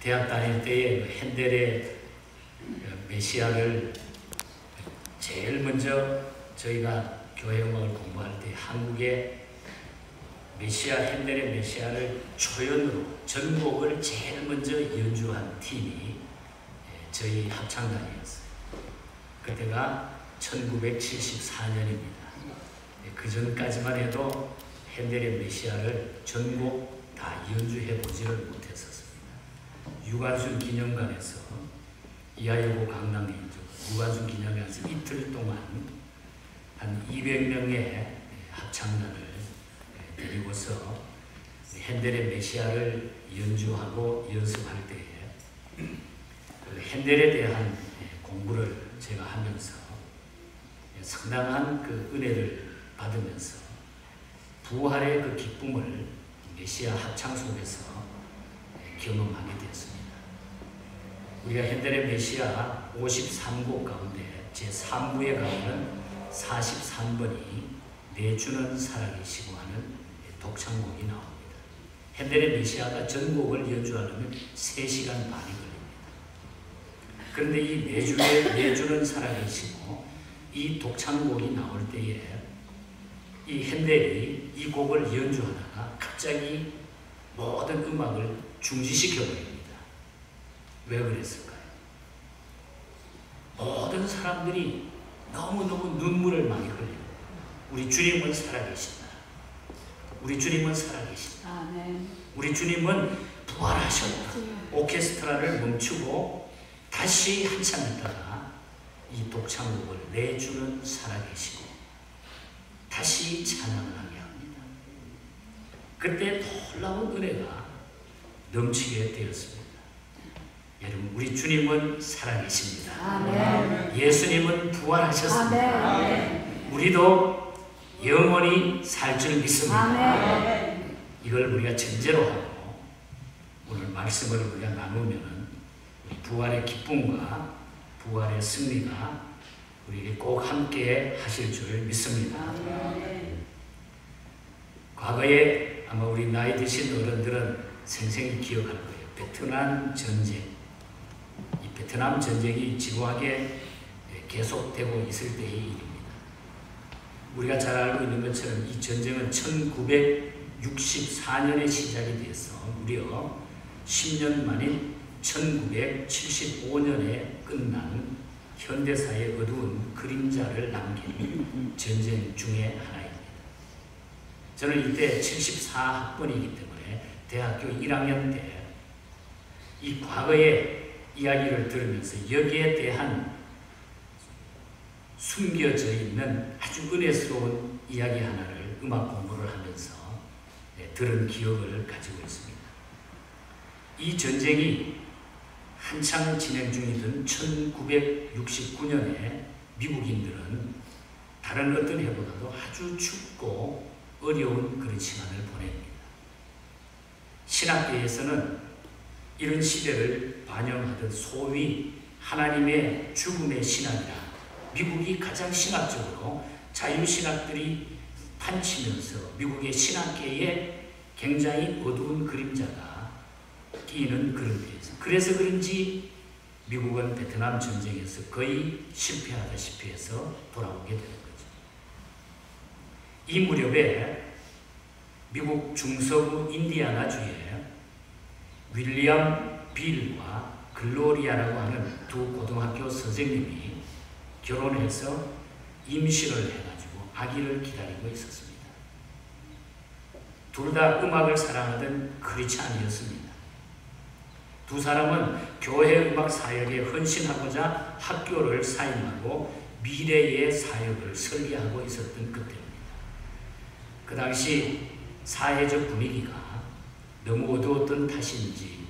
대학 다닐 때에 핸델의 메시아를 제일 먼저 저희가 교회 음악을 공부할 때 한국의 메시아, 핸델의 메시아를 초연으로 전곡을 제일 먼저 연주한 팀이 저희 합창단이었어요. 그때가 1974년입니다. 그 전까지만 해도 핸델의 메시아를 전곡 다 연주해 보지를 못했었습니다. 유관순 기념관에서 이하여고 강당 연주, 유관순 기념관에서 이틀 동안 한 200명의 합창단을 데리고서 핸델의 메시아를 연주하고 연습할 때에 그 핸델에 대한 공부를 제가 하면서 상당한 그 은혜를 받으면서 부활의 그 기쁨을 메시아 합창 속에서 경험하게 되었습니다. 우리가 핸델의 메시아 53곡 가운데 제3부에 가면 43번이 내주는 살아계시고 하는 독창곡이 나옵니다. 핸델의 메시아가 전곡을 연주하려면 3시간 반이 걸립니다. 그런데 이 내주는 살아계시고 이 독창곡이 나올 때에 이 핸델이 이 곡을 연주하다가 갑자기 모든 음악을 중지시켜버립니다. 왜 그랬을까요? 모든 사람들이 너무너무 눈물을 많이 흘려요. 우리 주님은 살아계신다. 우리 주님은 살아계신다. 아멘. 우리 주님은 부활하셨다. 오케스트라를 멈추고 다시 한참 있다가 이 독창곡을 내주는 살아계시고 다시 찬양을 하게 합니다. 그때 놀라운 은혜가 넘치게 되었습니다. 여러분, 우리 주님은 살아계십니다. 아멘. 예수님은 부활하셨습니다. 아멘. 우리도 영원히 살 줄 믿습니다. 아멘. 이걸 우리가 전제로 하고 오늘 말씀을 우리가 나누면 우리 부활의 기쁨과 부활의 승리가 우리에게 꼭 함께 하실 줄 믿습니다. 아멘. 과거에 아마 우리 나이 드신 어른들은 생생히 기억할 거예요. 베트남 전쟁. 이 베트남 전쟁이 지루하게 계속되고 있을 때의 일입니다. 우리가 잘 알고 있는 것처럼 이 전쟁은 1964년에 시작이 돼서 무려 10년 만인 1975년에 끝난 현대사의 어두운 그림자를 남긴 전쟁 중에 하나입니다. 저는 이때 74학번이기 때문에 대학교 1학년 때 이 과거의 이야기를 들으면서 여기에 대한 숨겨져 있는 아주 은혜스러운 이야기 하나를 음악 공부를 하면서 들은 기억을 가지고 있습니다. 이 전쟁이 한창 진행 중이던 1969년에 미국인들은 다른 어떤 해보다도 아주 춥고 어려운 그런 시간을 보냅니다. 신학계에서는 이런 시대를 반영하던 소위 하나님의 죽음의 신학이라 미국이 가장 신학적으로 자유신학들이 판치면서 미국의 신학계에 굉장히 어두운 그림자가 끼이는 그런 데에서 그래서 그런지 미국은 베트남 전쟁에서 거의 실패하다시피 해서 돌아오게 되는 거죠. 이 무렵에 미국 중서부 인디아나주에 윌리엄 빌과 글로리아라고 하는 두 고등학교 선생님이 결혼해서 임신을 해가지고 아기를 기다리고 있었습니다. 둘 다 음악을 사랑하던 크리스찬이었습니다. 두 사람은 교회 음악 사역에 헌신하고자 학교를 사임하고 미래의 사역을 설계하고 있었던 그때입니다. 그 당시 사회적 분위기가 너무 어두웠던 탓인지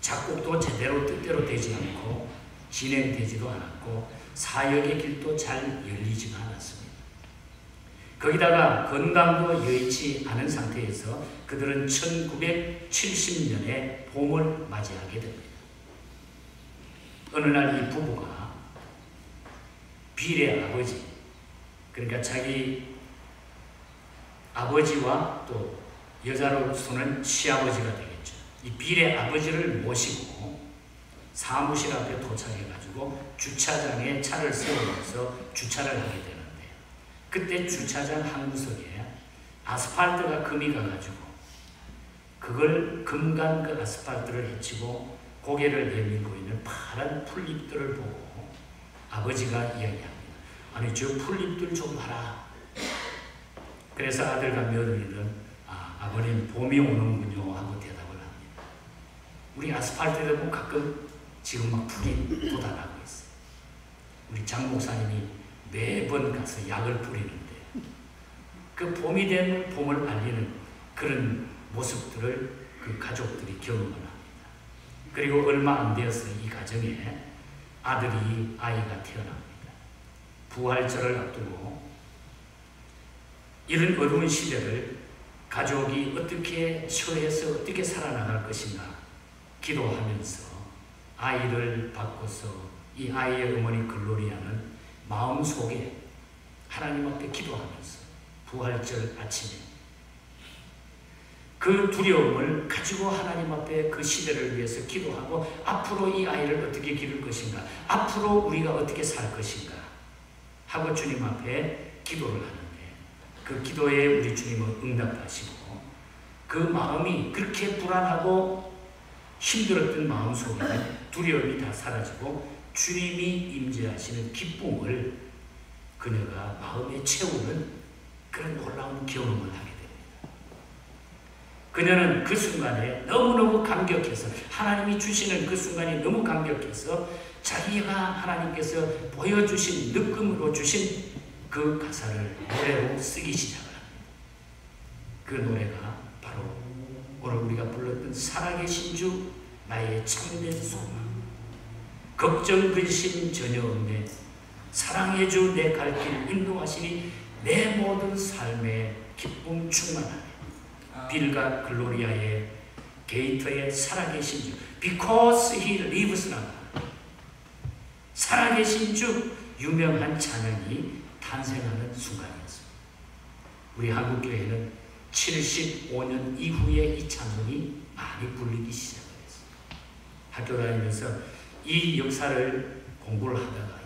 작곡도 제대로 뜻대로 되지 않고 진행되지도 않았고 사역의 길도 잘 열리지가 않았습니다. 거기다가 건강도 여의치 않은 상태에서 그들은 1970년에 봄을 맞이하게 됩니다. 어느 날 이 부부가 빌의 아버지, 그러니까 자기 아버지와 또 여자로서는 시아버지가 되겠죠. 이 빌의 아버지를 모시고 사무실 앞에 도착해가지고 주차장에 차를 세우면서 주차를 하게 되는데, 그때 주차장 한 구석에 아스팔트가 금이 가가지고 그걸 금간 그 아스팔트를 헤치고 고개를 내밀고 있는 파란 풀잎들을 보고 아버지가 이야기합니다. 아니 저 풀잎들 좀 봐라. 그래서 아들과 며느리는 아버님 봄이 오는군요 하고 대답을 합니다. 우리 아스팔트에 보면 가끔 지금 막 풀이 돋아나고 있어요. 우리 장 목사님이 매번 가서 약을 뿌리는데 그 봄이 되면 봄을 알리는 그런 모습들을 그 가족들이 경험을 합니다. 그리고 얼마 안 되었어요. 이 가정에 아이가 태어납니다. 부활절을 앞두고 이런 어두운 시대를 가족이 어떻게 처해서 어떻게 살아나갈 것인가 기도하면서 아이를 바꿔서 이 아이의 어머니 글로리아는 마음속에 하나님 앞에 기도하면서 부활절 아침에 그 두려움을 가지고 하나님 앞에 그 시대를 위해서 기도하고 앞으로 이 아이를 어떻게 기를 것인가, 앞으로 우리가 어떻게 살 것인가 하고 주님 앞에 기도를 하는데, 그 기도에 우리 주님은 응답하시고 그 마음이 그렇게 불안하고 힘들었던 마음속에는 두려움이 다 사라지고 주님이 임재하시는 기쁨을 그녀가 마음에 채우는 그런 놀라운 경험을 하게 됩니다. 그녀는 그 순간에 너무너무 감격해서, 하나님이 주시는 그 순간이 너무 감격해서 자기가 하나님께서 보여주신 느낌으로 주신 그 가사를 노래로 쓰기 시작합니다. 그 노래가 바로 오늘 우리가 불렀던 살아계신 주 나의 참된 소망, 걱정 근심 전혀 없네, 사랑해 주 내 갈 길 인도하시니 내 모든 삶의 기쁨 충만하네. 빌과 글로리아의 게이트에 살아계신 주, because he lives now, 살아계신 주 유명한 찬양이 탄생하는 순간이었습니다. 우리 한국교회는 75년 이후에 이 찬송이 많이 불리기 시작했어요. 학교 다니면서 이 역사를 공부를 하다가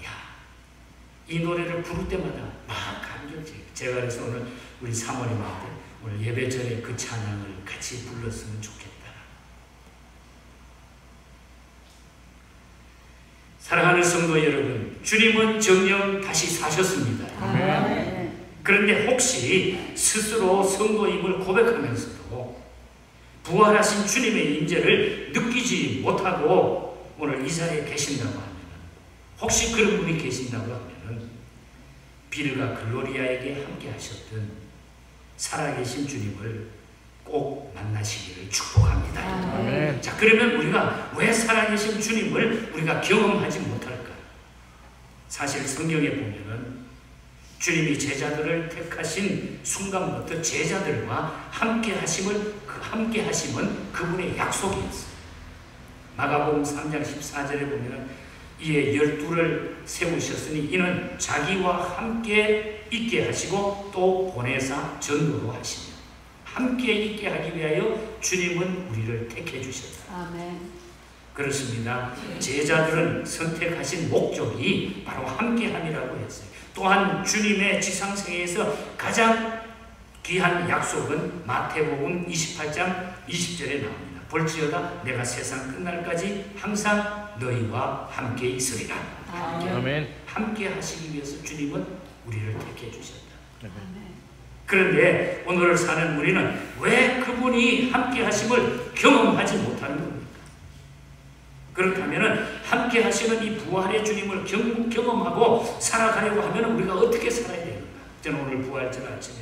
이 노래를 부를 때마다 막 감격해요. 제가 그래서 오늘 우리 사모님한테 오늘 예배 전에 그 찬양을 같이 불렀으면 좋겠다. 사랑하는 성도 여러분, 주님은 정녕 다시 사셨습니다. 그런데 혹시 스스로 성도임을 고백하면서도 부활하신 주님의 임재를 느끼지 못하고 오늘 이 자리에 계신다고 하면, 혹시 그런 분이 계신다고 하면 빌과 글로리아에게 함께 하셨던 살아계신 주님을 꼭 만나시기를 축복합니다. 아멘. 자, 그러면 우리가 왜 살아계신 주님을 우리가 경험하지 못할까? 사실 성경에 보면은 주님이 제자들을 택하신 순간부터 제자들과 함께 하심은 그분의 약속이었어요. 마가복음 3장 14절에 보면 이에 12를 세우셨으니 이는 자기와 함께 있게 하시고 또 보내사 전도로 하시며, 함께 있게 하기 위하여 주님은 우리를 택해 주셨다. 아멘. 그렇습니다. 제자들은 선택하신 목적이 바로 함께함이라고 했어요. 또한 주님의 지상생애에서 가장 귀한 약속은 마태복음 28장 20절에 나옵니다. 볼지어다 내가 세상 끝날까지 항상 너희와 함께 있으리라. 아멘. 함께 하시기 위해서 주님은 우리를 택해 주셨다. 아멘. 그런데 오늘을 사는 우리는 왜 그분이 함께 하심을 경험하지 못하는 겁니까? 그렇다면 함께 하시는 이 부활의 주님을 경험하고 살아가려고 하면 우리가 어떻게 살아야 되는가? 저는 오늘 부활절 아침에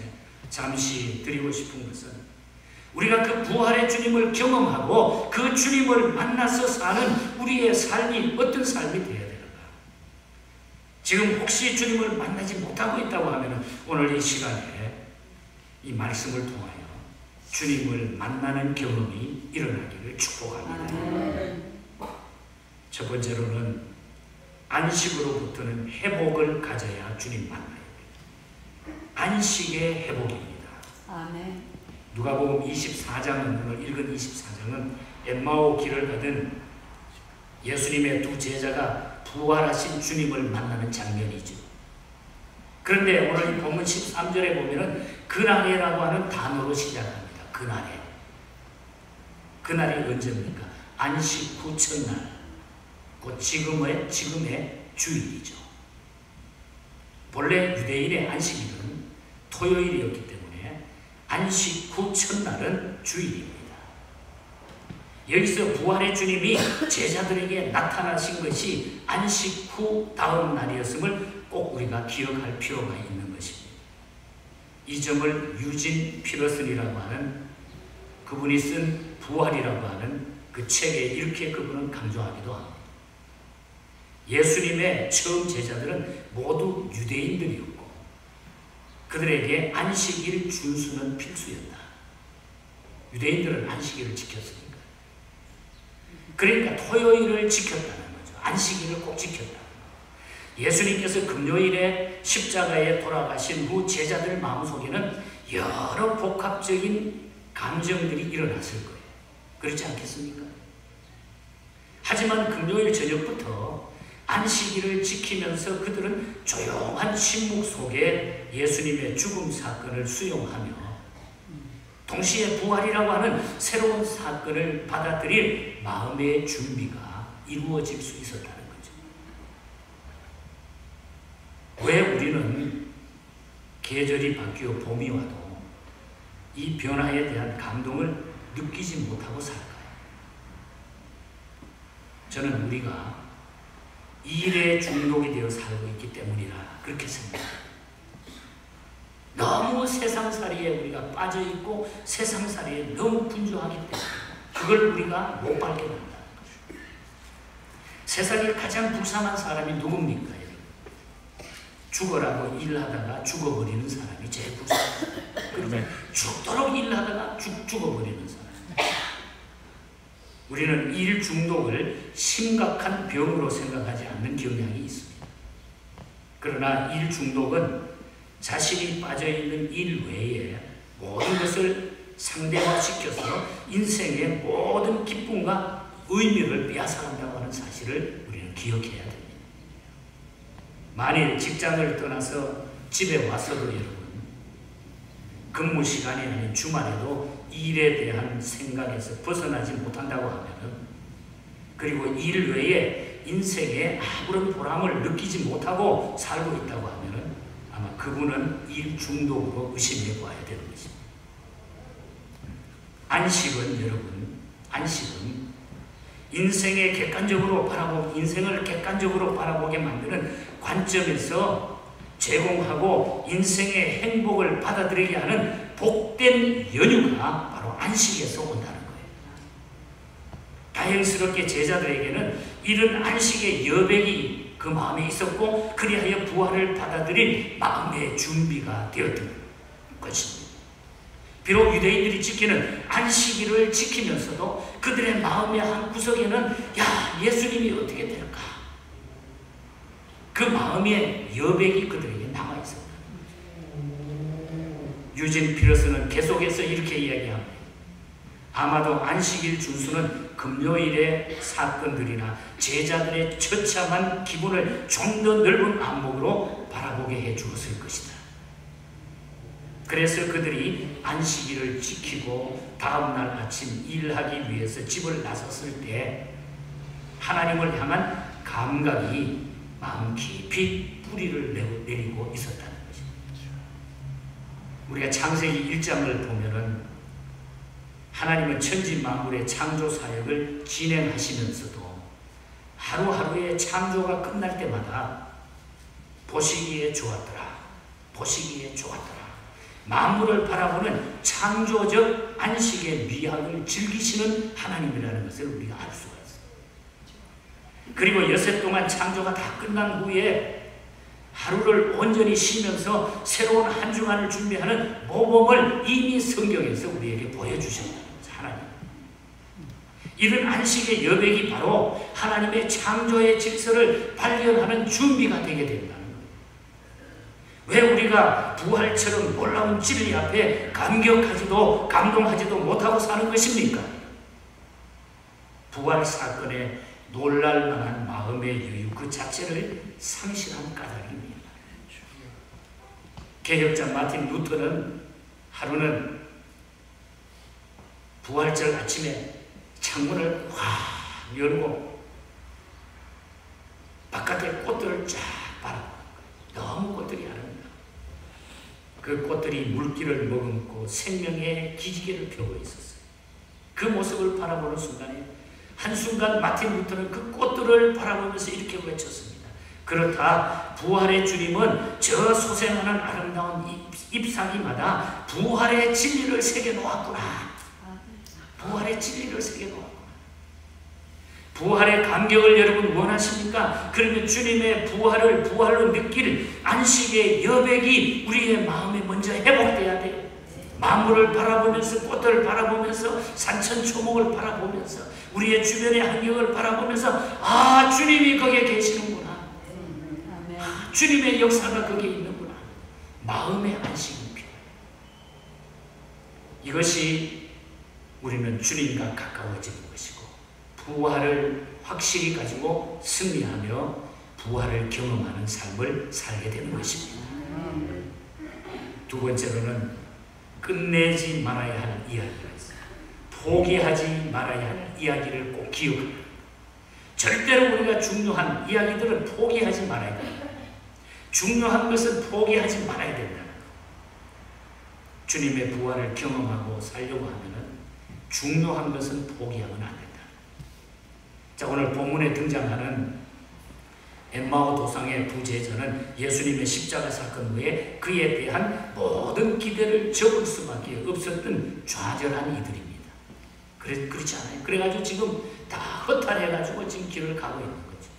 잠시 드리고 싶은 것은, 우리가 그 부활의 주님을 경험하고 그 주님을 만나서 사는 우리의 삶이 어떤 삶이 되어야 되는가? 지금 혹시 주님을 만나지 못하고 있다고 하면 오늘 이 시간에 이 말씀을 통하여 주님을 만나는 경험이 일어나기를 축복합니다. 첫 번째로는 안식으로부터는 회복을 가져야 주님 만나요. 안식의 회복입니다. 아멘. 누가복음 24장은, 오늘 읽은 24장은 엠마오 길을 가던 예수님의 두 제자가 부활하신 주님을 만나는 장면이죠. 그런데 오늘 이 본문 13절에 보면은 그날에라고 하는 단어로 시작합니다. 그날에. 그날이 언제입니까? 안식 후 첫날. 곧 지금의 주일이죠. 본래 유대인의 안식일은 토요일이었기 때문에 안식 후 첫날은 주일입니다. 여기서 부활의 주님이 제자들에게 나타나신 것이 안식 후 다음 날이었음을 꼭 우리가 기억할 필요가 있는 것입니다. 이 점을 유진 피러슨이라고 하는 그분이 쓴 부활이라고 하는 그 책에 이렇게 그분은 강조하기도 합니다. 예수님의 처음 제자들은 모두 유대인들이었고 그들에게 안식일 준수는 필수였다. 유대인들은 안식일을 지켰으니까. 그러니까 토요일을 지켰다는 거죠. 안식일을 꼭 지켰다. 예수님께서 금요일에 십자가에 돌아가신 후 제자들 마음속에는 여러 복합적인 감정들이 일어났을 거예요. 그렇지 않겠습니까? 하지만 금요일 저녁부터 안식일을 지키면서 그들은 조용한 침묵 속에 예수님의 죽음 사건을 수용하며 동시에 부활이라고 하는 새로운 사건을 받아들일 마음의 준비가 이루어질 수 있었다는 거죠. 왜 우리는 계절이 바뀌어 봄이 와도 이 변화에 대한 감동을 느끼지 못하고 살까요? 저는 우리가 일에 중독이 되어 살고 있기 때문이라 그렇게 생각합니다. 너무 세상살이에 우리가 빠져있고 세상살이에 너무 분주하기 때문에 그걸 우리가 못 발견한다는 거죠. 세상에 가장 불쌍한 사람이 누굽니까? 죽어라고 일하다가 죽어버리는 사람이 제일 불쌍합니다. 그러면 죽도록 일하다가 죽어버리는 사람. 우리는 일 중독을 심각한 병으로 생각하지 않는 경향이 있습니다. 그러나 일 중독은 자신이 빠져있는 일 외에 모든 것을 상대화시켜서 인생의 모든 기쁨과 의미를 빼앗아간다고 하는 사실을 우리는 기억해야 됩니다. 만일 직장을 떠나서 집에 왔어도 여러분 근무 시간이 아닌 주말에도 일에 대한 생각에서 벗어나지 못한다고 하면은 그리고 일 외에 인생에 아무런 보람을 느끼지 못하고 살고 있다고 하면은 아마 그분은 일 중독으로 의심해 봐야 되는 것입니다. 안식은 여러분, 안식은 인생을 객관적으로 바라보게 만드는 관점에서 제공하고 인생의 행복을 받아들이게 하는 복된 연유가 바로 안식에서 온다는 거예요. 다행스럽게 제자들에게는 이런 안식의 여백이 그 마음에 있었고 그리하여 부활을 받아들일 마음의 준비가 되었던 것입니다. 비록 유대인들이 지키는 안식일을 지키면서도 그들의 마음의 한 구석에는 야, 예수님이 어떻게 될까? 그 마음의 여백이 그들에게 남아있었다. 유진 피러스는 계속해서 이렇게 이야기합니다. 아마도 안식일 준수는 금요일의 사건들이나 제자들의 처참한 기분을 좀 더 넓은 안목으로 바라보게 해 주었을 것이다. 그래서 그들이 안식일을 지키고 다음날 아침 일하기 위해서 집을 나섰을 때 하나님을 향한 감각이 마음 깊이 뿌리를 내리고 있었다는 것입니다. 우리가 창세기 1장을 보면은 하나님은 천지 만물의 창조 사역을 진행하시면서도 하루하루의 창조가 끝날 때마다 보시기에 좋았더라. 보시기에 좋았더라. 만물을 바라보는 창조적 안식의 미학을 즐기시는 하나님이라는 것을 우리가 알 수가 있습니다. 그리고 여섯 동안 창조가 다 끝난 후에 하루를 온전히 쉬면서 새로운 한 주간을 준비하는 모범을 이미 성경에서 우리에게 보여주셨다. 하나님. 이런 안식의 여백이 바로 하나님의 창조의 질서를 발견하는 준비가 되게 된다는 거예요. 왜 우리가 부활처럼 놀라운 진리 앞에 감격하지도 감동하지도 못하고 사는 것입니까? 부활 사건에 놀랄 만한 마음의 여유 그 자체를 상실한 까닭입니다. 개혁자 마틴 루터는 하루는 부활절 아침에 창문을 확 열고 바깥에 꽃들을 쫙 바라보고 너무 꽃들이 아름다워. 그 꽃들이 물기를 머금고 생명의 기지개를 펴고 있었어요. 그 모습을 바라보는 순간에 한순간 마틴 루터는 그 꽃들을 바라보면서 이렇게 외쳤습니다. 그렇다, 부활의 주님은 저 솟아나는 아름다운 잎사귀마다 부활의 진리를 새겨놓았구나. 부활의 진리를 새겨놓았구나. 부활의 감격을 여러분 원하십니까? 그러면 주님의 부활로 느낄 안식의 여백이 우리의 마음에 먼저 회복돼야 돼요. 만물을 바라보면서, 꽃들을 바라보면서, 산천초목을 바라보면서, 우리의 주변의 환경을 바라보면서, 아, 주님이 거기에 계시는구나. 아, 주님의 역사가 거기에 있는구나. 마음의 안식이 필요해요. 이것이 우리는 주님과 가까워지는 것이고, 부활을 확실히 가지고 승리하며 부활을 경험하는 삶을 살게 되는 것입니다. 두 번째로는 끝내지 말아야 할 이야기가 있어요. 포기하지 말아야 할 이야기를 꼭 기억합니다. 절대로 우리가 중요한 이야기들은 포기하지 말아야 된다. 중요한 것은 포기하지 말아야 된다. 주님의 부활을 경험하고 살려고 하면은 중요한 것은 포기하면 안 된다. 자, 오늘 본문에 등장하는 엠마오 도상의 부제자는 예수님의 십자가 사건 후에 그에 대한 모든 기대를 접을 수밖에 없었던 좌절한 이들입니다. 그렇지 않아요? 그래가지고 지금 다 허탈해가지고 지금 길을 가고 있는 거죠.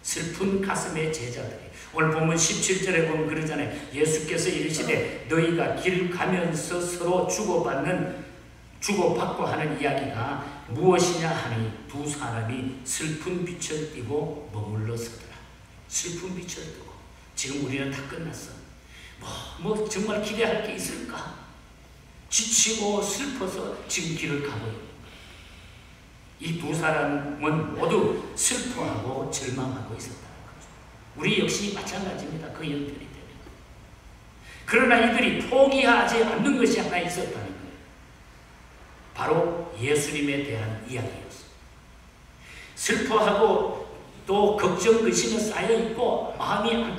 슬픈 가슴의 제자들이. 오늘 본문 17절에 보면 그러잖아요. 예수께서 이르시되 너희가 길 가면서 서로 주고받고 하는 이야기가 무엇이냐 하니 두 사람이 슬픈 빛을 띠고 머물러 서더라. 슬픈 빛을 띠고. 지금 우리는 다 끝났어. 뭐 정말 기대할 게 있을까? 지치고 슬퍼서 지금 길을 가고 있는 거예요. 이 두 사람은 모두 슬퍼하고 절망하고 있었다는 거죠. 우리 역시 마찬가지입니다. 그 형편이 되면. 그러나 이들이 포기하지 않는 것이 하나 있었다는 거예요. 바로 예수님에 대한 이야기였어요. 슬퍼하고 또 걱정, 의심은 쌓여있고 마음이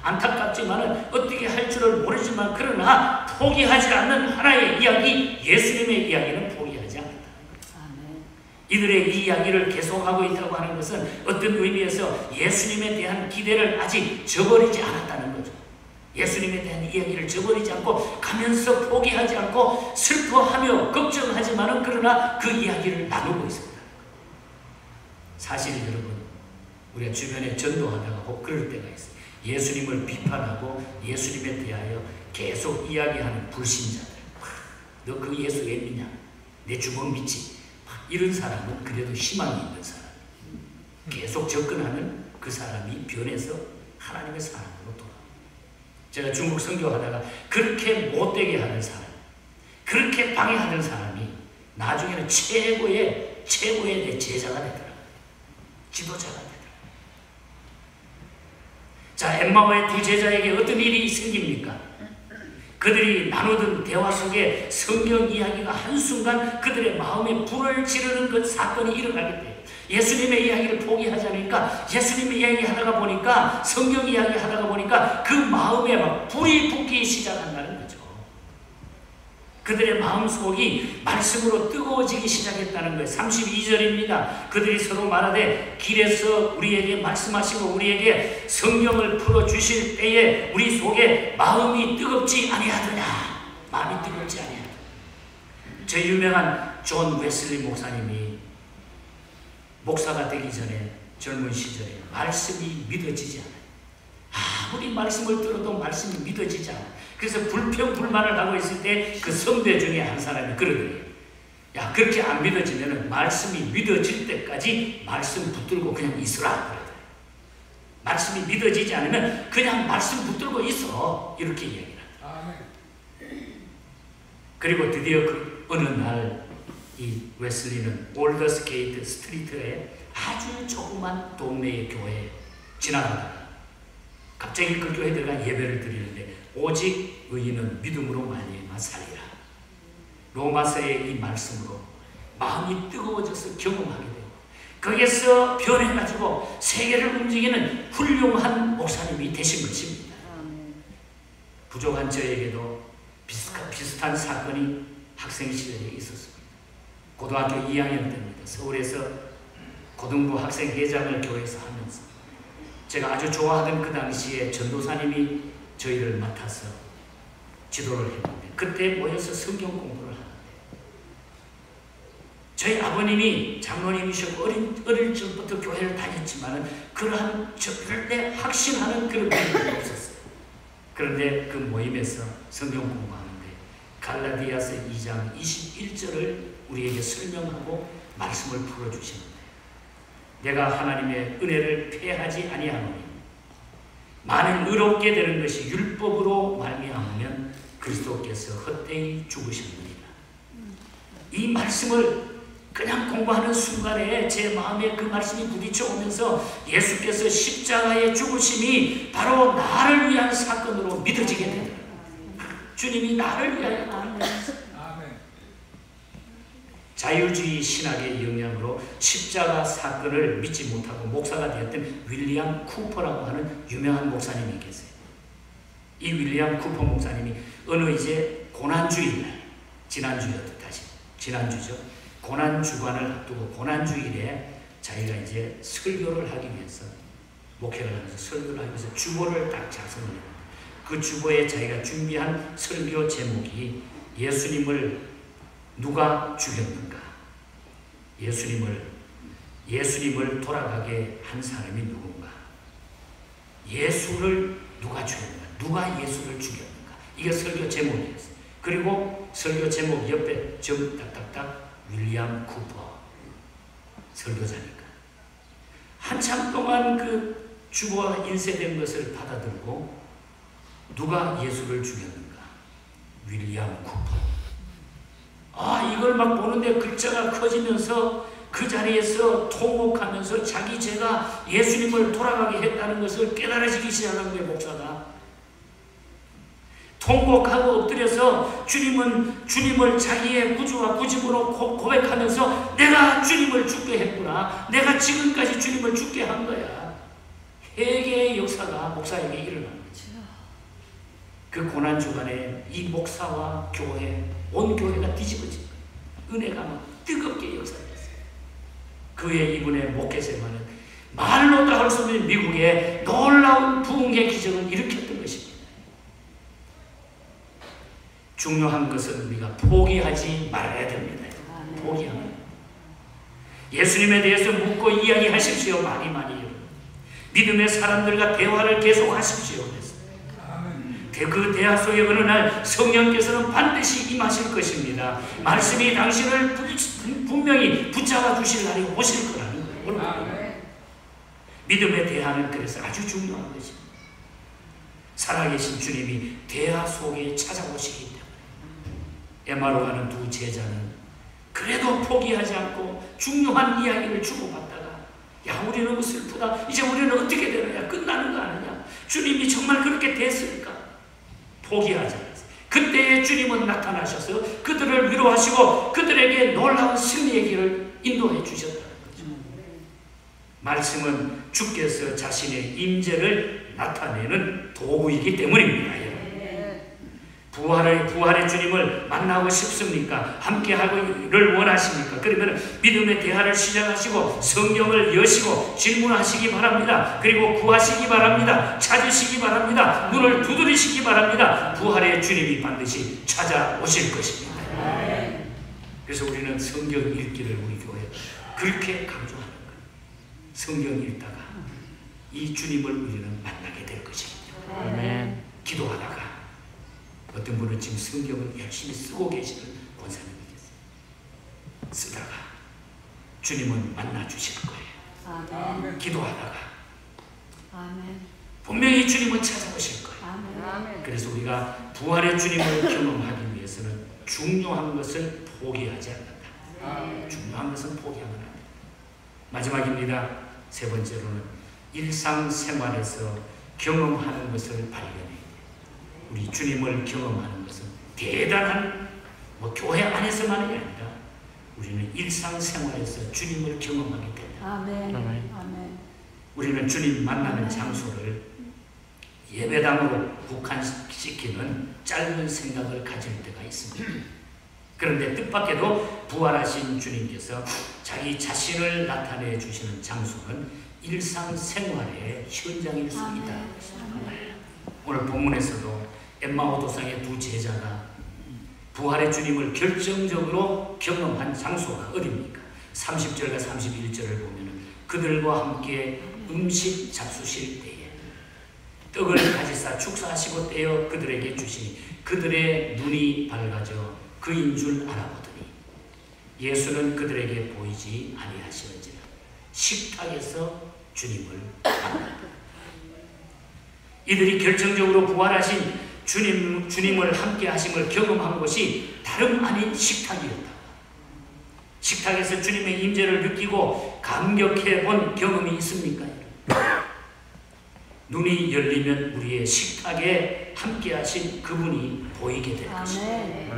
안타깝지만 어떻게 할 줄을 모르지만 그러나 포기하지 않는 하나의 이야기, 예수님의 이야기는 포기하지 않았다는 거예요. 이들의 이 이야기를 계속하고 있다고 하는 것은 어떤 의미에서 예수님에 대한 기대를 아직 저버리지 않았다는 거죠. 예수님에 대한 이야기를 저버리지 않고 가면서 포기하지 않고 슬퍼하며 걱정하지만은 그러나 그 이야기를 나누고 있었다는 거예요. 사실 여러분, 우리가 주변에 전도하다가 꼭 그럴 때가 있어요. 예수님을 비판하고 예수님에 대하여 계속 이야기하는 불신자들. 너 그 예수 왜 믿냐? 내 주먹 믿지? 이런 사람은 그래도 희망이 있는 사람. 계속 접근하는 그 사람이 변해서 하나님의 사람으로 돌아옵니다. 제가 중국 선교하다가 그렇게 못되게 하는 사람, 그렇게 방해하는 사람이 나중에는 최고의 내 제자가 되더라고요. 지도자가 되더라고요. 자, 엠마오의 두 제자에게 어떤 일이 생깁니까? 그들이 나누던 대화 속에 성경 이야기가 한순간 그들의 마음에 불을 지르는 그 사건이 일어나게 돼요. 예수님의 이야기를 포기하지 않으니까 예수님의 이야기 하다가 보니까 성경 이야기 하다가 보니까 그 마음에 막 불이 붙기 시작한다는 거죠. 그들의 마음속이 말씀으로 뜨거워지기 시작했다는 거예요. 32절입니다. 그들이 서로 말하되 길에서 우리에게 말씀하시고 우리에게 성경을 풀어주실 때에 우리 속에 마음이 뜨겁지 아니하더냐. 마음이 뜨겁지 아니하더냐. 저 유명한 존 웨슬리 목사님이 목사가 되기 전에 젊은 시절에 말씀이 믿어지지 않아요. 아무리 말씀을 들어도 말씀이 믿어지지 않아요. 그래서 불평불만을 하고 있을 때 그 성대 중에 한 사람이 그러더래요. 야, 그렇게 안 믿어지면 말씀이 믿어질 때까지 말씀 붙들고 그냥 있으라 그러더래요. 말씀이 믿어지지 않으면 그냥 말씀 붙들고 있어. 이렇게 이야기를 하더래요. 그리고 드디어 그 어느 날 이 웨슬리는 올더스게이트 스트리트의 아주 조그만 동네의 교회에 지나가다가 갑자기 그 교회에 들어가 예배를 드리는데 오직 의인은 믿음으로 말미암아 살리라. 로마서의 이 말씀으로 마음이 뜨거워져서 경험하게 되고 거기에서 변해가지고 세계를 움직이는 훌륭한 목사님이 되신 것입니다. 부족한 저에게도 비슷한 사건이 학생 시절에 있었습니다. 고등학교 2학년 때입니다. 서울에서 고등부 학생회장을 교회에서 하면서 제가 아주 좋아하던 그 당시에 전도사님이 저희를 맡아서 지도를 했는데 그때 모여서 성경 공부를 하는데 저희 아버님이 장로님이셨고 어릴 적부터 교회를 다녔지만 그러한 절대 확신하는 그런 분이 없었어요. 그런데 그 모임에서 성경 공부하는데 갈라디아서 2장 21절을 우리에게 설명하고 말씀을 풀어주시는데 내가 하나님의 은혜를 폐하지 아니하노니 만일 의롭게 되는 것이 율법으로 말미암으면 그리스도께서 헛되이 죽으셨느니라. 이 말씀을 그냥 공부하는 순간에 제 마음에 그 말씀이 부딪혀오면서 예수께서 십자가의 죽으심이 바로 나를 위한 사건으로 믿어지게 되더라고요. 주님이 나를 위하여 자유주의 신학의 영향으로 십자가 사건을 믿지 못하고 목사가 되었던 윌리엄 쿠퍼라고 하는 유명한 목사님이 계세요. 이 윌리엄 쿠퍼 목사님이 어느 이제 고난주일날, 지난주죠. 고난주간을 앞두고 고난주일에 자기가 이제 설교를 하기 위해서 목회를 하면서 설교를 하기 위해서 주보를 딱 작성을 했는데 그 주보에 자기가 준비한 설교 제목이 예수님을 누가 죽였는가? 예수님을 돌아가게 한 사람이 누군가? 예수를 누가 죽였는가? 누가 예수를 죽였는가? 이게 설교 제목이었어요. 그리고 설교 제목 옆에 점 딱딱딱 윌리엄 쿠퍼 설교자니까 한참 동안 그 주보가 인쇄된 것을 받아들고 누가 예수를 죽였는가? 윌리엄 쿠퍼. 이걸 막 보는데 글자가 커지면서 그 자리에서 통곡하면서 자기 죄가 예수님을 돌아가게 했다는 것을 깨달아지기 시작한 거예요. 목사가 통곡하고 엎드려서 주님을 자기의 구주와 구집으로 고백하면서 내가 주님을 죽게 했구나. 내가 지금까지 주님을 죽게 한 거야. 회개의 역사가 목사에게 일어난 거죠. 그 고난주간에 이 목사와 교회, 온 교회가 뒤집어진 거예요. 은혜가 막 뜨겁게 역사됐어요. 그의 이분의 목회 생활은 말로 다 할 수 없는 미국의 놀라운 부흥의 기적을 일으켰던 것입니다. 중요한 것은 우리가 포기하지 말아야 됩니다. 포기하면 예수님에 대해서 묻고 이야기하십시오. 많이 믿음의 사람들과 대화를 계속하십시오. 그 대화 속에 어느 날 성령께서는 반드시 임하실 것입니다. 말씀이 당신을 분명히 붙잡아 주실 날이 오실 거라는 거예요. 믿음의 대화는 그래서 아주 중요한 것입니다. 살아계신 주님이 대화 속에 찾아오시기 때문에 에마로 가는 두 제자는 그래도 포기하지 않고 중요한 이야기를 주고받다가 야 우리는 너무 슬프다. 이제 우리는 어떻게 되느냐. 끝나는 거 아니냐. 주님이 정말 그렇게 됐을까. 포기하지 않았어요. 그때에 주님은 나타나셔서 그들을 위로하시고 그들에게 놀라운 승리의 길을 인도해 주셨다는 거죠. 말씀은 주께서 자신의 임재를 나타내는 도구이기 때문입니다. 부활의 주님을 만나고 싶습니까? 함께하기를 원하십니까? 그러면 믿음의 대화를 시작하시고 성경을 여시고 질문하시기 바랍니다. 그리고 구하시기 바랍니다. 찾으시기 바랍니다. 문을 두드리시기 바랍니다. 부활의 주님이 반드시 찾아오실 것입니다. 그래서 우리는 성경 읽기를 우리 교회 그렇게 강조하는 거예요. 성경 읽다가 이 주님을 우리는 만나게 될 것입니다. 아멘. 기도하다가 어떤 분은 지금 성경을 열심히 쓰고 계시는 권사님이 계세요. 쓰다가 주님은 만나 주실 거예요. 아멘. 기도하다가 아멘. 분명히 주님은 찾아오실 거예요. 아멘. 그래서 우리가 부활의 주님을 경험하기 위해서는 중요한 것을 포기하지 않는다. 중요한 것은 포기하면 안 돼요. 마지막입니다. 세 번째로는 일상생활에서 경험하는 것을 발견해야 돼요. 우리 주님을 경험하는 것은 대단한 교회 안에서만이 아니라 우리는 일상생활에서 주님을 경험하게 된다. 아멘. 아멘. 우리는 주님 만나는 장소를 예배당으로 국한시키는 짧은 생각을 가질 때가 있습니다. 그런데 뜻밖에도 부활하신 주님께서 자기 자신을 나타내 주시는 장소는 일상생활의 현장일 수 있다. 오늘 본문에서도 엠마오 도상의 두 제자가 부활의 주님을 결정적으로 경험한 장소가 어디입니까? 30절과 31절을 보면 그들과 함께 음식 잡수실 때에 떡을 가지사 축사하시고 떼어 그들에게 주시니 그들의 눈이 밝아져 그인 줄 알아보더니 예수는 그들에게 보이지 아니하시는지라. 식탁에서 주님을 만났다. 이들이 결정적으로 부활하신 주님을 함께 하심을 경험한 것이 다름 아닌 식탁이었다. 식탁에서 주님의 임재를 느끼고 감격해 본 경험이 있습니까? 눈이 열리면 우리의 식탁에 함께 하신 그분이 보이게 될 것입니다.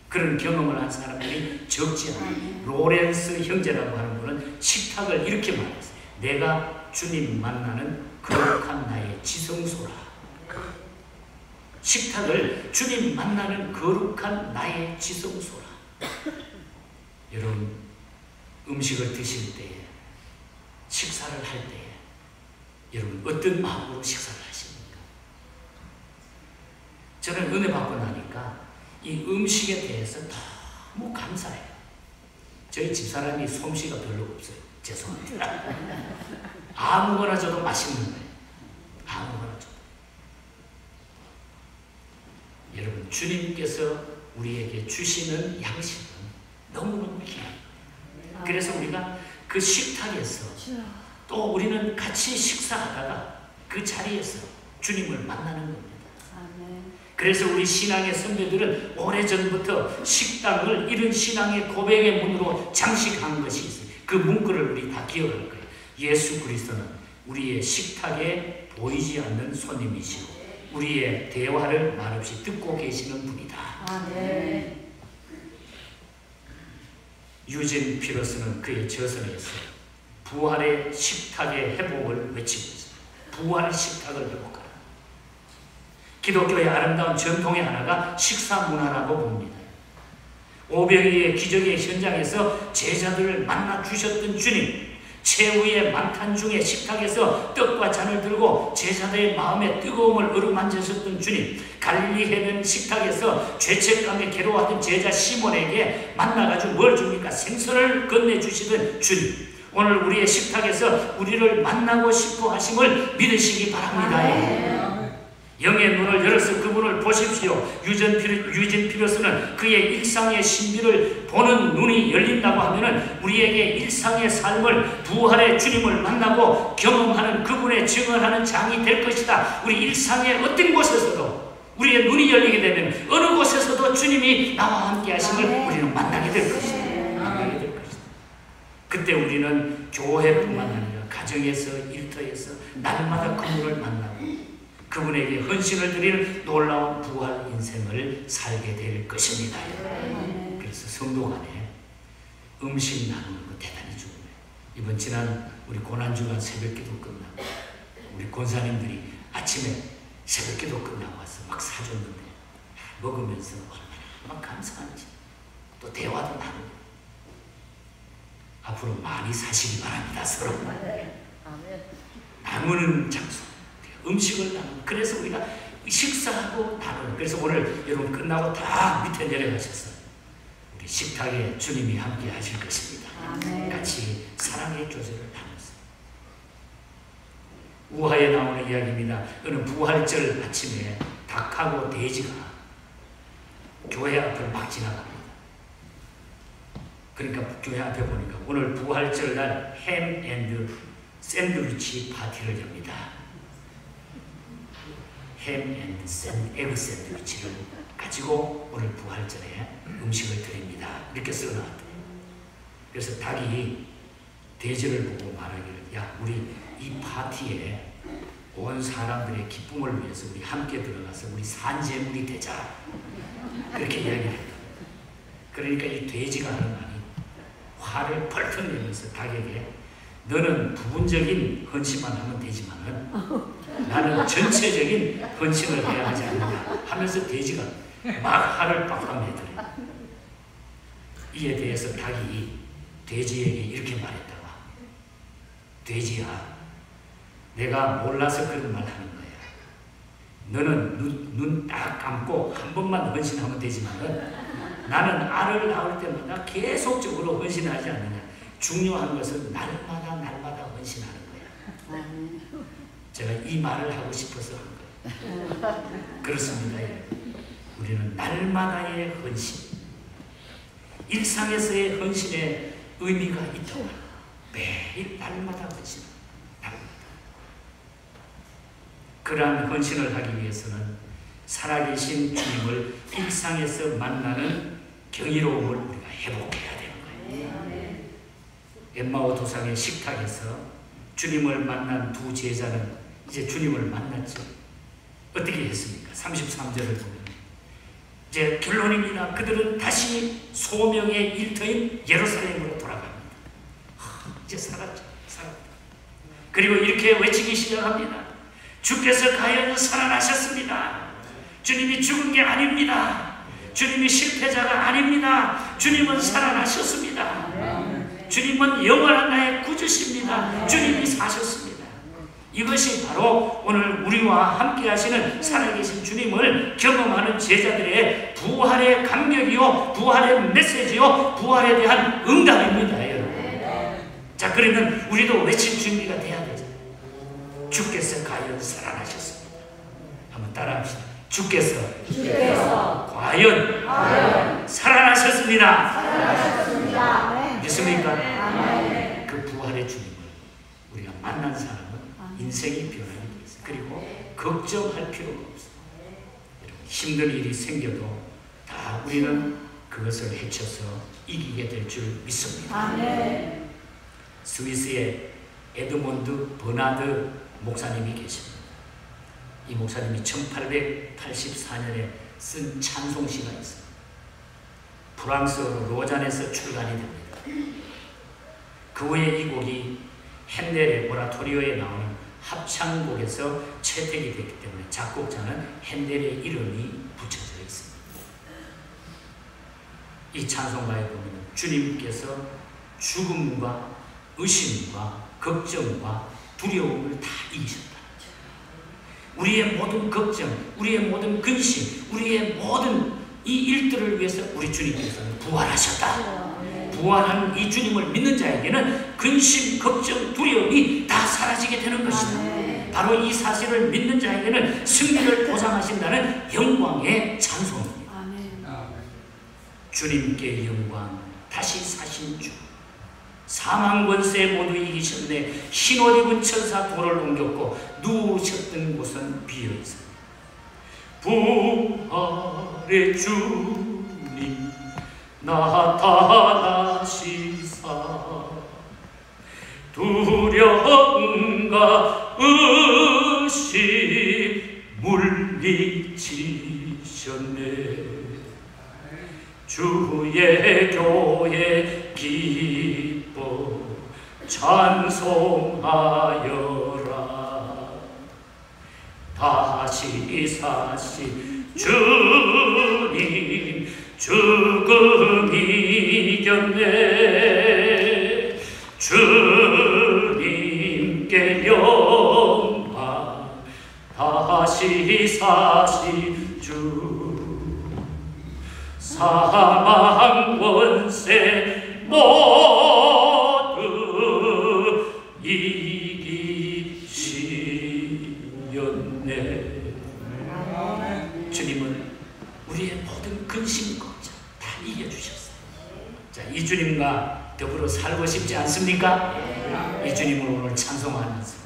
그런 경험을 한 사람들이 적지 않아요. 로렌스 형제라고 하는 분은 식탁을 이렇게 말했어요. 내가 주님 만나는 거룩한 나의 지성소라. 식탁을 주님 만나는 거룩한 나의 지성소라. 여러분, 음식을 드실 때에, 식사를 할 때에 여러분 어떤 마음으로 식사를 하십니까? 저는 은혜 받고 나니까 이 음식에 대해서 너무 감사해요. 저희 집사람이 솜씨가 별로 없어요. 죄송합니다. 아무거나 줘도 맛있는 거예요. 아무거나 줘도. 여러분, 주님께서 우리에게 주시는 양식은 너무너무 귀합니다. 그래서 우리가 그 식탁에서 또 우리는 같이 식사하다가 그 자리에서 주님을 만나는 겁니다. 그래서 우리 신앙의 선배들은 오래전부터 식당을 이런 신앙의 고백의 문으로 장식한 것이 있어요. 그 문구를 우리 다 기억할 거예요. 예수 그리스도는 우리의 식탁에 보이지 않는 손님이시고 우리의 대화를 말없이 듣고 계시는 분이다. 아멘. 유진 피러스는 그의 저서에서 부활의 식탁의 회복을 외치고 있습니다. 부활의 식탁을 회복하라. 기독교의 아름다운 전통의 하나가 식사 문화라고 봅니다. 오병이의 기적의 현장에서 제자들을 만나 주셨던 주님, 최후의 만탄 중에 식탁에서 떡과 잔을 들고 제자들의 마음의 뜨거움을 어루만지셨던 주님, 갈릴리 해변 식탁에서 죄책감에 괴로워하던 제자 시몬에게 만나가지고 뭘 줍니까? 생선을 건네주시던 주님, 오늘 우리의 식탁에서 우리를 만나고 싶어 하심을 믿으시기 바랍니다. 영의 눈을 열어서 그분을 보십시오. 유진 피러스는 그의 일상의 신비를 보는 눈이 열린다고 하면은 우리에게 일상의 삶을 부활의 주님을 만나고 경험하는 그분의 증언하는 장이 될 것이다. 우리 일상의 어떤 곳에서도 우리의 눈이 열리게 되면 어느 곳에서도 주님이 나와 함께 하심을 우리는 만나게 될 것이다. 만나게 될 것이다. 그때 우리는 교회뿐만 아니라 가정에서, 일터에서 날마다 그분을 만나고 그분에게 헌신을 드리는 놀라운 부활 인생을 살게 될 것입니다. 그래서 성도 간에 음식 나누는 거 대단히 중요해요. 이번 지난 우리 고난주간 새벽기도 끝나고 우리 권사님들이 아침에 새벽기도 끝나고 와서 막 사줬는데 먹으면서 얼마나 감사한지 또 대화도 나누고 앞으로 많이 사시기 바랍니다. 서로 나누는 장소, 음식을 나누고, 그래서 우리가 식사하고 나누는, 그래서 오늘 여러분 끝나고 다 밑에 내려가셔서 우리 식탁에 주님이 함께 하실 것입니다. 아멘. 같이 사랑의 교제를 나누세요. 우화에 나오는 이야기입니다. 어느 부활절 아침에 닭하고 돼지가 교회 앞을 막 지나갑니다. 그러니까 교회 앞에 보니까 오늘 부활절 날 햄 앤드 샌드위치 파티를 엽니다. 햄 앤드 에그 샌드위치를 가지고 오늘 부활절에 음식을 드립니다. 이렇게 써놨대요. 그래서 닭이 돼지를 보고 말하기를, 야, 우리 이 파티에 온 사람들의 기쁨을 위해서 우리 함께 들어가서 우리 산재물이 되자. 그렇게 이야기를 했다. 그러니까 이 돼지가 하는 말이 화를 펄펄 내면서 닭에게, 너는 부분적인 헌신만 하면 되지만은 나는 전체적인 헌신을 해야 하지 않느냐 하면서 돼지가 막 화를 빡빡 내더래. 이에 대해서 닭이 돼지에게 이렇게 말했다가, 돼지야, 내가 몰라서 그런 말 하는 거야. 너는 눈 딱 감고 한 번만 헌신하면 되지만은 나는 알을 낳을 때마다 계속적으로 헌신하지 않느냐. 중요한 것은 날마다 헌신하는 거야. 제가 이 말을 하고 싶어서 한 거예요. 그렇습니다. 우리는 날마다의 헌신, 일상에서의 헌신의 의미가 있다고 합니다. 매일 날마다 헌신, 날마다. 그러한 헌신을 하기 위해서는 살아계신 주님을 일상에서 만나는 경이로움을 우리가 회복해야 되는 거예요. 엠마오 도상의 식탁에서 주님을 만난 두 제자는 이제 주님을 만났죠. 어떻게 했습니까? 33절을 보면 이제 결론입니다. 그들은 다시 소명의 일터인 예루살렘으로 돌아갑니다. 이제 살았죠. 살았다. 그리고 이렇게 외치기 시작합니다. 주께서 과연 살아나셨습니다. 주님이 죽은 게 아닙니다. 주님이 실패자가 아닙니다. 주님은 살아나셨습니다. 주님은 영원한 나의 구주십니다. 주님이 사셨습니다. 이것이 바로 오늘 우리와 함께 하시는 살아계신 주님을 경험하는 제자들의 부활의 감격이요, 부활의 메시지요, 부활에 대한 응답입니다. 여러분. 자, 그러면 우리도 외칠 준비가 돼야 되죠. 주께서 과연 살아나셨습니다. 한번 따라합시다. 주께서 과연 살아나셨습니다. 믿습니까? 그 부활의 주님을 우리가 만난 사람은 인생이 변하게 돼 있어요. 그리고 걱정할 필요가 없어요. 힘든 일이 생겨도 다 우리는 그것을 헤쳐서 이기게 될 줄 믿습니다. 스위스의 에드몬드 버나드 목사님이 계십니다. 이 목사님이 1884년에 쓴 찬송시가 있어요. 프랑스어로 로잔에서 출간이 됩니다. 그 후에 이 곡이 핸델의 오라토리오에 나오는 합창곡에서 채택이 됐기 때문에 작곡자는 핸델의 이름이 붙여져 있습니다. 이 찬송가에 보면 주님께서 죽음과 의심과 걱정과 두려움을 다 이기셨다. 우리의 모든 걱정, 우리의 모든 근심, 우리의 모든 이 일들을 위해서 우리 주님께서는 부활하셨다. 부활한 이 주님을 믿는 자에게는 근심, 걱정, 두려움이 다 사라지게 되는 것이다. 바로 이 사실을 믿는 자에게는 승리를 보장하신다는 영광의 찬송입니다. 주님께 영광, 다시 사신 주, 사망 권세 모두 이기셨네. 흰옷 입은 천사 돌을 옮겼고 누우셨던 곳은 비어있습니다. 부활의 주님 나타나시사 두려움과 의심 물리치셨네. 주의 교회 기뻐 찬송하여라. 다시 사신 주님 죽음 이겼네. 주님께 영광, 다시 사신 주, 사망 권세 모두 이기시었네. 주님은 우리의 모든 근심, 걱정 다 이겨주셨어요. 자, 이 주님과 더불어 살고 싶지 않습니까? 이 주님을 오늘 찬송하면서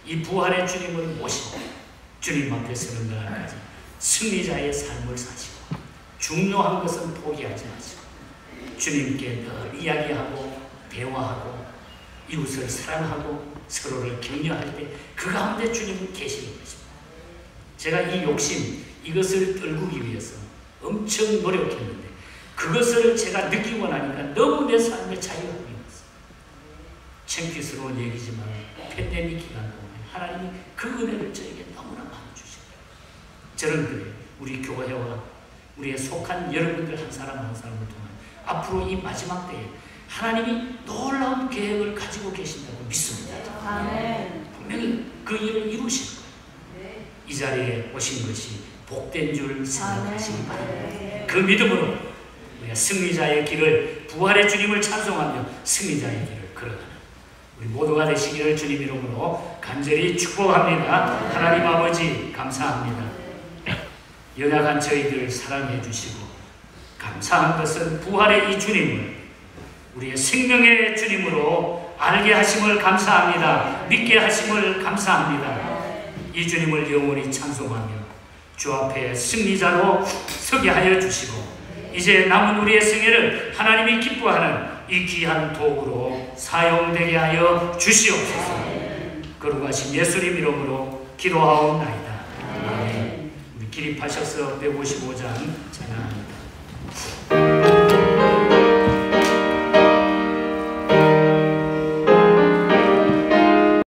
이 부활의 주님을 모시고 주님 앞에 서는 날까지 승리자의 삶을 사시고 중요한 것은 포기하지 마시고 주님께 늘 이야기하고 대화하고 이웃을 사랑하고 서로를 격려할 때 그 가운데 주님은 계시는 것입니다. 제가 이 욕심, 이것을 떨구기 위해서 엄청 노력했는데 그것을 제가 느끼고 나니까 너무 내 삶에 자유가 있었어요. 창피스러운 얘기지만 팬데믹 기간 동안에 하나님이 그 은혜를 저에게 너무나 많이 주셨어요. 저는 그래요. 우리 교회와 우리의 속한 여러분들 한 사람 한 사람을 통한 앞으로 이 마지막 때에 하나님이 놀라운 계획을 가지고 계신다고 믿습니다. 아멘. 분명히 그 일을 이루실 거예요. 이 자리에 오신 것이 복된 줄 생각하시기 바랍니다. 그 믿음으로 우리가 승리자의 길을, 부활의 주님을 찬송하며 승리자의 길을 걸어가는 우리 모두가 되시기를 주님 이름으로 간절히 축복합니다. 하나님 아버지 감사합니다. 연약한 저희들 사랑해 주시고 감사한 것은 부활의 이 주님을 우리의 생명의 주님으로 알게 하심을 감사합니다. 믿게 하심을 감사합니다. 이 주님을 영원히 찬송하며 주 앞에 승리자로 서게 하여 주시고 이제 남은 우리의 생애를 하나님이 기뻐하는 이 귀한 도구로 사용되게 하여 주시옵소서. 거룩하신 예수님 이름으로 기도하옵나이다. 아멘. 우리 기립하셔서 155장 찬양합니다.